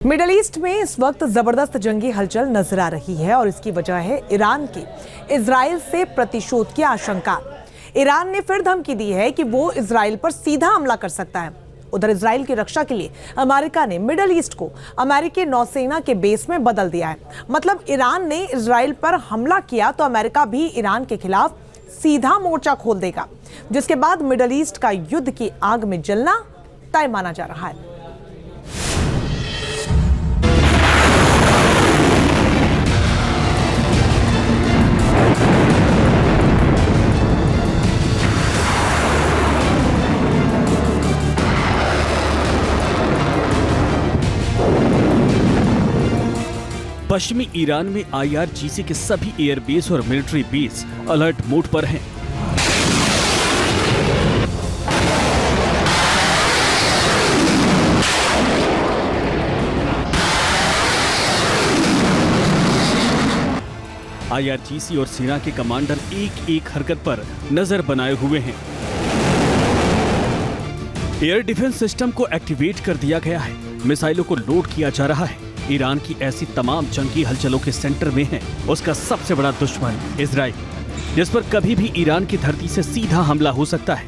Middle east में इस वक्त जबरदस्त जंगी हलचल नजर आ रही है और इसकी वजह है ईरान की इजराइल से प्रतिशोध की आशंका। ईरान ने फिर धमकी दी है कि वो इजराइल पर सीधा हमला कर सकता है। उधर इजराइल की रक्षा के लिए अमेरिका ने मिडल ईस्ट को अमेरिकी नौसेना के बेस में बदल दिया है। मतलब ईरान ने इजराइल पर हमला किया तो अमेरिका भी ईरान के खिलाफ सीधा मोर्चा खोल देगा, जिसके बाद मिडल ईस्ट का युद्ध की आग में जलना तय माना जा रहा है। पश्चिमी ईरान में IRGC के सभी एयरबेस और मिलिट्री बेस अलर्ट मोड पर हैं। IRGC और सेना के कमांडर एक एक हरकत पर नजर बनाए हुए हैं। एयर डिफेंस सिस्टम को एक्टिवेट कर दिया गया है। मिसाइलों को लोड किया जा रहा है। ईरान की ऐसी तमाम जंगी हलचलों के सेंटर में है उसका सबसे बड़ा दुश्मन इजराइल, जिस पर कभी भी ईरान की धरती से सीधा हमला हो सकता है।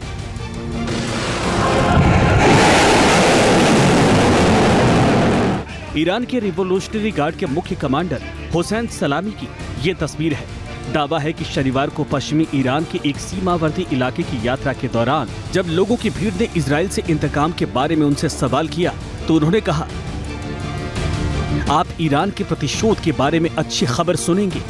ईरान के रिवोल्यूशनरी गार्ड के मुख्य कमांडर हुसैन सलामी की ये तस्वीर है। दावा है कि शनिवार को पश्चिमी ईरान के एक सीमावर्ती इलाके की यात्रा के दौरान जब लोगों की भीड़ ने इजराइल से इंतकाम के बारे में उनसे सवाल किया तो उन्होंने कहा, आप ईरान के प्रतिशोध के बारे में अच्छी खबर सुनेंगे।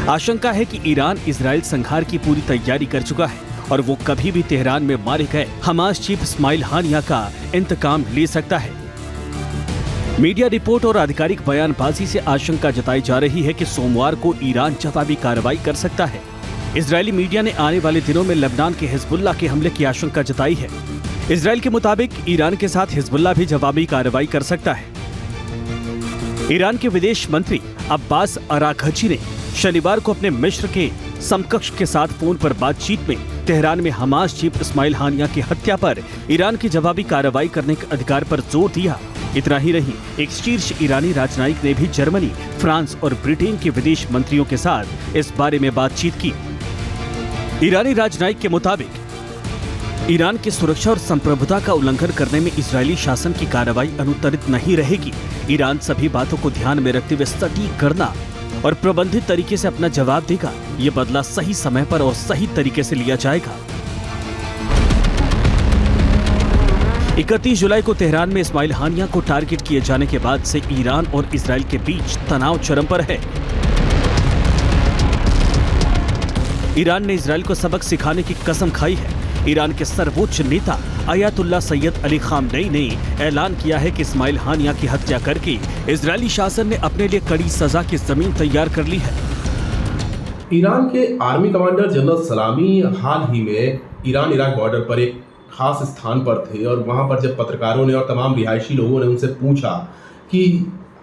आशंका है कि ईरान इजराइल संहार की पूरी तैयारी कर चुका है और वो कभी भी तेहरान में मारे गए हमास चीफ इस्माइल हानिया का इंतकाम ले सकता है। मीडिया रिपोर्ट और आधिकारिक बयानबाजी से आशंका जताई जा रही है कि सोमवार को ईरान जवाबी कार्रवाई कर सकता है। इजरायली मीडिया ने आने वाले दिनों में लेबनान के हिजबुल्लाह के हमले की आशंका जताई है। इजराइल के मुताबिक ईरान के साथ हिजबुल्लाह भी जवाबी कार्रवाई कर सकता है। ईरान के विदेश मंत्री अब्बास अराघची ने शनिवार को अपने मिस्र के समकक्ष के साथ फोन पर बातचीत में तेहरान में हमास चीफ इस्माइल हानिया की हत्या पर ईरान की जवाबी कार्रवाई करने के अधिकार पर जोर दिया। इतना ही नहीं, एक शीर्ष ईरानी राजनयिक ने भी जर्मनी, फ्रांस और ब्रिटेन के विदेश मंत्रियों के साथ इस बारे में बातचीत की। ईरानी राजनयिक के मुताबिक ईरान की सुरक्षा और संप्रभुता का उल्लंघन करने में इजरायली शासन की कार्रवाई अनुत्तरित नहीं रहेगी। ईरान सभी बातों को ध्यान में रखते हुए सटीक करना और प्रबंधित तरीके से अपना जवाब देगा। ये बदला सही समय पर और सही तरीके से लिया जाएगा। 31 जुलाई को तेहरान में इस्माइल हानिया को टारगेट किए जाने के बाद से ईरान और इजराइल के बीच तनाव चरम पर है। ईरान ने इजराइल को सबक सिखाने की कसम खाई है। ईरान के सर्वोच्च नेता अयातुल्लाह सैयद अली खामनेई ने ऐलान किया है कि इस्माइल हानिया की हत्या करके इजरायली शासन ने अपने लिए कड़ी सजा की जमीन तैयार कर ली है। ईरान के आर्मी कमांडर जनरल सलामी हाल ही में ईरान इराक बॉर्डर पर एक खास स्थान पर थे और वहां पर जब पत्रकारों ने और तमाम रिहायशी लोगों ने उनसे पूछा कि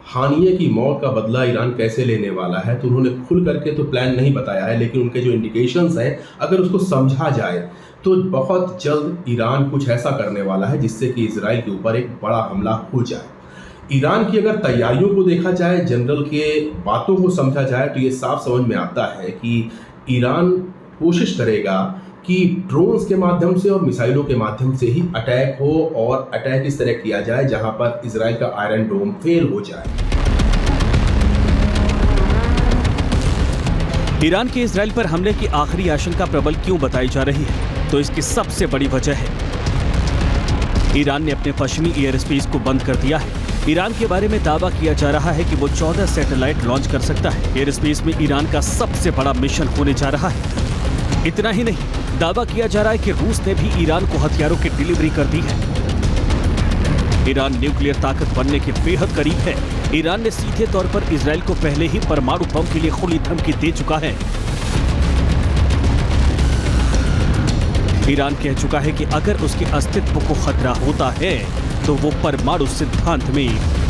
हानिया की मौत का बदला ईरान कैसे लेने वाला है, तो उन्होंने खुल करके तो प्लान नहीं बताया है, लेकिन उनके जो इंडिकेशंस हैं अगर उसको समझा जाए तो बहुत जल्द ईरान कुछ ऐसा करने वाला है जिससे कि इजराइल के ऊपर एक बड़ा हमला हो जाए। ईरान की अगर तैयारियों को देखा जाए, जनरल के बातों को समझा जाए तो ये साफ समझ में आता है कि ईरान कोशिश करेगा कि ड्रोन्स के माध्यम से और मिसाइलों के माध्यम से ही अटैक हो और अटैक इस तरह किया जाए जहां पर इजराइल का आयरन डोम फेल हो जाए। ईरान के इजराइल पर हमले की आखिरी आशंका प्रबल क्यों बताई जा रही है, तो इसकी सबसे बड़ी वजह है ईरान ने अपने पश्चिमी एयर स्पेस को बंद कर दिया है। ईरान के बारे में दावा किया जा रहा है कि वो 14 सैटेलाइट लॉन्च कर सकता है। एयर स्पेस में ईरान का सबसे बड़ा मिशन होने जा रहा है। इतना ही नहीं, दावा किया जा रहा है कि रूस ने भी ईरान को हथियारों की डिलीवरी कर दी है। ईरान न्यूक्लियर ताकत बनने के बेहद करीब है। ईरान ने सीधे तौर पर इजराइल को पहले ही परमाणु बम के लिए खुली धमकी दे चुका है। ईरान कह चुका है कि अगर उसके अस्तित्व को खतरा होता है तो वो परमाणु सिद्धांत में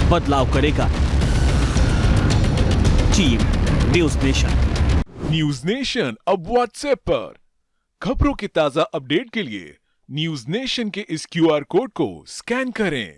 बदलाव करेगा। Team news nation. News nation अब व्हाट्सएप पर खबरों की ताजा अपडेट के लिए न्यूज नेशन के इस QR कोड को स्कैन करें।